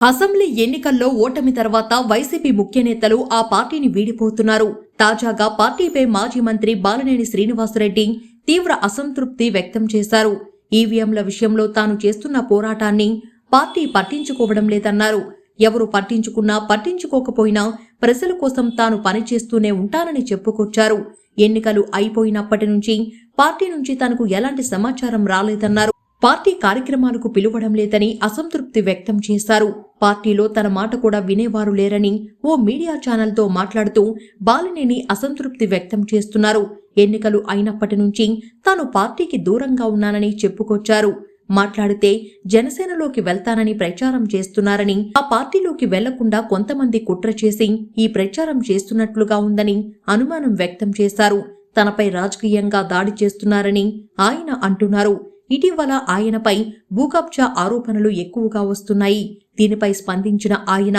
Assembly ఎన్నికల్లో ఓటమి తర్వాత వైసీపీ ముఖ్య నేతలు ఆ పార్టీని వీడిపోతున్నారు. తాజాగా పార్టీపై మాజీ మంత్రి బాలినేని శ్రీనివాసరెడ్డి తీవ్ర అసంతృప్తి వ్యక్తం చేశారు. ఈవీఎంల విషయంలో తాను చేస్తున్న పోరాటాన్ని పార్టీ పట్టించుకోవడం లేదన్నారు. ఎవరు పట్టించుకున్నా పట్టించుకోకపోయినా ప్రజల కోసం తాను పనిచేస్తూనే ఉంటానని చెప్పుకొచ్చారు. ఎన్నికలు అయిపోయినప్పటి నుంచి పార్టీ నుంచి తనకు ఎలాంటి సమాచారం రాలేదన్నారు. పార్టీ కార్యక్రమాలకు పిలువడం లేదని అసంతృప్తి వ్యక్తం చేశారు. పార్టీలో తన మాట కూడా వినేవారు లేరని ఓ మీడియా ఛానల్తో మాట్లాడుతూ బాలినేని అసంతృప్తి వ్యక్తం చేస్తున్నారు. ఎన్నికలు అయినప్పటి నుంచి తాను పార్టీకి దూరంగా ఉన్నానని చెప్పుకొచ్చారు. మాట్లాడితే జనసేనలోకి వెళ్తానని ప్రచారం చేస్తున్నారని, ఆ పార్టీలోకి వెళ్లకుండా కొంతమంది కుట్ర చేసి ఈ ప్రచారం చేస్తున్నట్లుగా ఉందని అనుమానం వ్యక్తం చేశారు. తనపై రాజకీయంగా దాడి చేస్తున్నారని ఆయన అంటున్నారు. ఇటీవల ఆయనపై భూకబ్జా ఆరోపణలు ఎక్కువగా వస్తున్నాయి. దీనిపై స్పందించిన ఆయన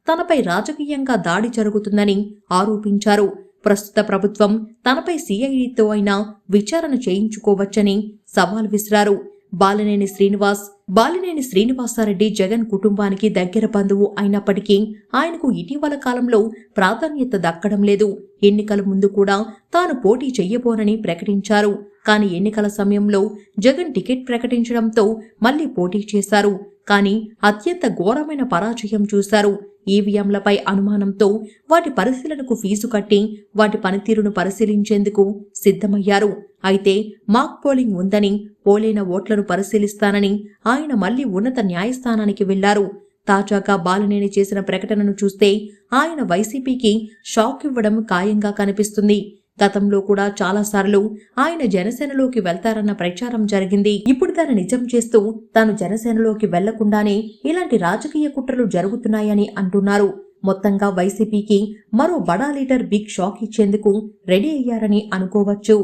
తనపై రాజకీయంగా దాడి జరుగుతుందని ఆరోపించారు. ప్రస్తుత ప్రభుత్వం తనపై సిఐడితో అయినా విచారణ చేయించుకోవచ్చని సవాల్ విసిరారు. బాలినేని శ్రీనివాసారెడ్డి జగన్ కుటుంబానికి దగ్గర బంధువు అయినప్పటికీ ఆయనకు ఇటీవల కాలంలో ప్రాధాన్యత దక్కడం లేదు. ఎన్నికల ముందు కూడా తాను పోటీ చెయ్యబోనని ప్రకటించారు. కానీ ఎన్నికల సమయంలో జగన్ టికెట్ ప్రకటించడంతో మళ్లీ పోటీ చేశారు. కానీ అత్యంత ఘోరమైన పరాజయం చూశారు. ఈవీఎంలపై అనుమానంతో వాటి పరిశీలనకు ఫీజు కట్టి వాటి పనితీరును పరిశీలించేందుకు సిద్ధమయ్యారు. అయితే మాక్ పోలింగ్ ఉందని, పోలైన ఓట్లను పరిశీలిస్తానని ఆయన మళ్లీ ఉన్నత న్యాయస్థానానికి వెళ్లారు. తాజాగా బాలినేని చేసిన ప్రకటనను చూస్తే ఆయన వైసీపీకి షాక్ ఇవ్వడం ఖాయంగా కనిపిస్తుంది. గతంలో కూడా చాలాసార్లు ఆయన జనసేనలోకి వెళ్తారన్న ప్రచారం జరిగింది. ఇప్పుడు దాన్ని నిజం చేస్తూ తాను జనసేనలోకి వెళ్లకుండానే ఇలాంటి రాజకీయ కుట్రలు జరుగుతున్నాయని అంటున్నారు. మొత్తంగా వైసీపీకి మరో బడా లీడర్ బిగ్ షాక్ ఇచ్చేందుకు రెడీ అయ్యారని అనుకోవచ్చు.